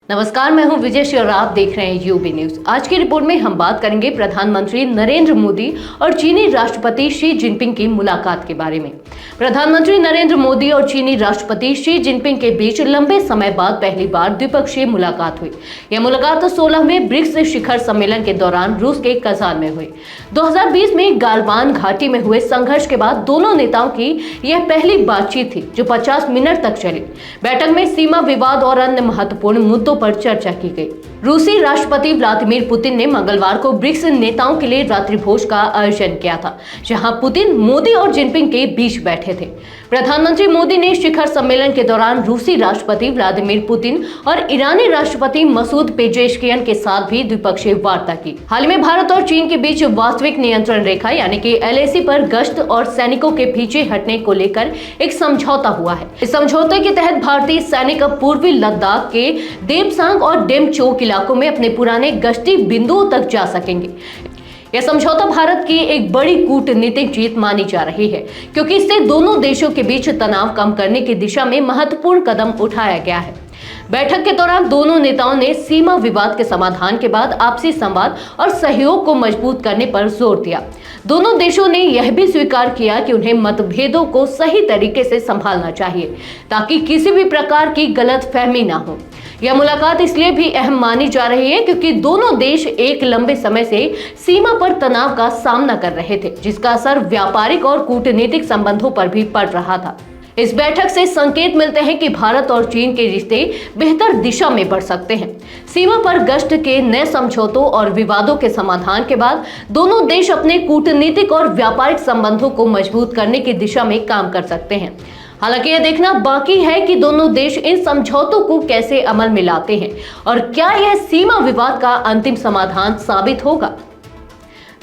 नमस्कार, मैं हूं विजय और आप देख रहे हैं यूबी न्यूज। आज की रिपोर्ट में हम बात करेंगे प्रधानमंत्री नरेंद्र मोदी और चीनी राष्ट्रपति शी जिनपिंग की मुलाकात के बारे में। प्रधानमंत्री नरेंद्र मोदी और चीनी राष्ट्रपति शी जिनपिंग के बीच लंबे समय बाद पहली बार द्विपक्षीय मुलाकात हुई। यह मुलाकात 16वें ब्रिक्स शिखर सम्मेलन के दौरान रूस के कजान में हुई। 2020 में गालवान घाटी में हुए संघर्ष के बाद दोनों नेताओं की यह पहली बातचीत थी जो 50 मिनट तक चली। बैठक में सीमा विवाद और अन्य महत्वपूर्ण मुद्दों पर चर्चा की गई। रूसी राष्ट्रपति व्लादिमीर पुतिन ने मंगलवार को ब्रिक्स नेताओं के लिए रात्रि भोज का आयोजन किया था, जहां पुतिन, मोदी और जिनपिंग के बीच बैठे थे। प्रधानमंत्री मोदी ने शिखर सम्मेलन के दौरान रूसी राष्ट्रपति व्लादिमीर पुतिन और ईरानी राष्ट्रपति मसूद पेजेशकियन के साथ भी द्विपक्षीय वार्ता की। हाल में भारत और चीन के बीच वास्तविक नियंत्रण रेखा यानी कि LAC पर गश्त और सैनिकों के पीछे हटने को लेकर एक समझौता हुआ है। इस समझौते के तहत भारतीय सैनिक पूर्वी लद्दाख के देपसांग और डेमचोक इलाकों में अपने पुराने गश्ती बिंदुओं तक जा सकेंगे। यह समझौता भारत की एक बड़ी कूटनीतिक जीत मानी जा रही है, क्योंकि इससे दोनों देशों के बीच तनाव कम करने की दिशा में महत्वपूर्ण कदम उठाया गया है। बैठक के दौरान दोनों नेताओं ने सीमा विवाद के समाधान के बाद आपसी संवाद और सहयोग को मजबूत करने पर जोर दिया। दोनों देशों ने यह भी स्वीकार किया कि उन्हें मतभेदों को सही तरीके से संभालना चाहिए ताकि किसी भी प्रकार की गलतफहमी ना हो। यह मुलाकात इसलिए भी अहम मानी जा रही है क्योंकि दोनों देश एक लंबे समय से सीमा पर तनाव का सामना कर रहे थे, जिसका असर व्यापारिक और कूटनीतिक संबंधों पर भी पड़ रहा था। इस बैठक से संकेत मिलते हैं कि भारत और चीन के रिश्ते बेहतर दिशा में बढ़ सकते हैं। सीमा पर गश्त के नए समझौतों और विवादों के समाधान के बाद दोनों देश अपने कूटनीतिक और व्यापारिक संबंधों को मजबूत करने की दिशा में काम कर सकते हैं। हालांकि यह देखना बाकी है कि दोनों देश इन समझौतों को कैसे अमल में लाते हैं और क्या यह सीमा विवाद का अंतिम समाधान साबित होगा।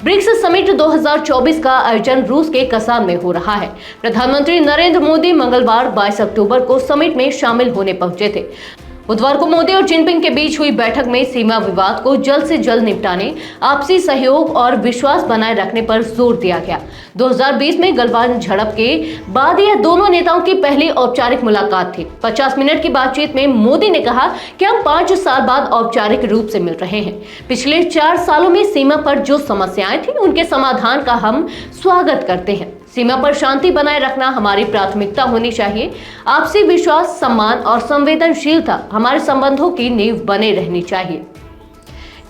ब्रिक्स समिट 2024 का आयोजन रूस के कजान में हो रहा है। प्रधानमंत्री नरेंद्र मोदी मंगलवार 22 अक्टूबर को समिट में शामिल होने पहुंचे थे। बुधवार को मोदी और जिनपिंग के बीच हुई बैठक में सीमा विवाद को जल्द से जल्द निपटाने, आपसी सहयोग और विश्वास बनाए रखने पर जोर दिया गया। 2020 में गलवान झड़प के बाद यह दोनों नेताओं की पहली औपचारिक मुलाकात थी। 50 मिनट की बातचीत में मोदी ने कहा कि हम 5 साल बाद औपचारिक रूप से मिल रहे हैं। पिछले 4 सालों में सीमा पर जो समस्याएं थी उनके समाधान का हम स्वागत करते हैं। सीमा पर शांति बनाए रखना हमारी प्राथमिकता होनी चाहिए। आपसी विश्वास, सम्मान और संवेदनशीलता हमारे संबंधों की नींव बने रहनी चाहिए।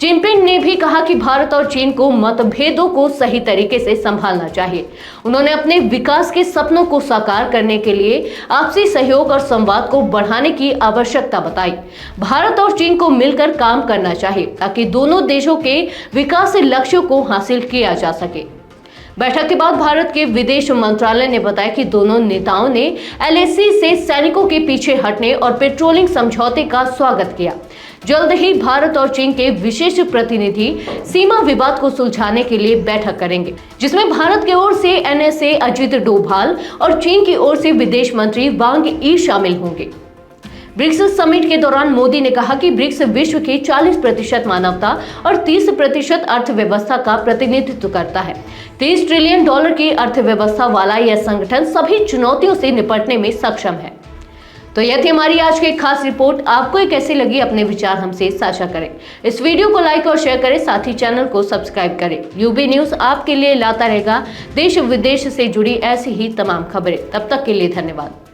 जिनपिंग ने भी कहा कि भारत और चीन को मतभेदों को सही तरीके से संभालना चाहिए। उन्होंने अपने विकास के सपनों को साकार करने के लिए आपसी सहयोग और संवाद को बढ़ाने की आवश्यकता बताई। भारत और चीन को मिलकर काम करना चाहिए ताकि दोनों देशों के विकास के लक्ष्यों को हासिल किया जा सके। बैठक के बाद भारत के विदेश मंत्रालय ने बताया कि दोनों नेताओं ने LAC से सैनिकों के पीछे हटने और पेट्रोलिंग समझौते का स्वागत किया। जल्द ही भारत और चीन के विशेष प्रतिनिधि सीमा विवाद को सुलझाने के लिए बैठक करेंगे, जिसमें भारत की ओर से NSA अजित डोभाल और चीन की ओर से विदेश मंत्री वांग यी शामिल होंगे। ब्रिक्स समिट के दौरान मोदी ने कहा कि ब्रिक्स विश्व की 40% मानवता और 30% अर्थव्यवस्था का प्रतिनिधित्व करता है। $30 ट्रिलियन की अर्थव्यवस्था वाला यह संगठन सभी चुनौतियों से निपटने में सक्षम है। तो यह थी हमारी आज की खास रिपोर्ट। आपको ये कैसी लगी, अपने विचार हमसे साझा करें। इस वीडियो को लाइक और शेयर करें, साथ ही चैनल को सब्सक्राइब करें। यूबी न्यूज आपके लिए लाता रहेगा देश विदेश से जुड़ी ऐसी ही तमाम खबरें। तब तक के लिए धन्यवाद।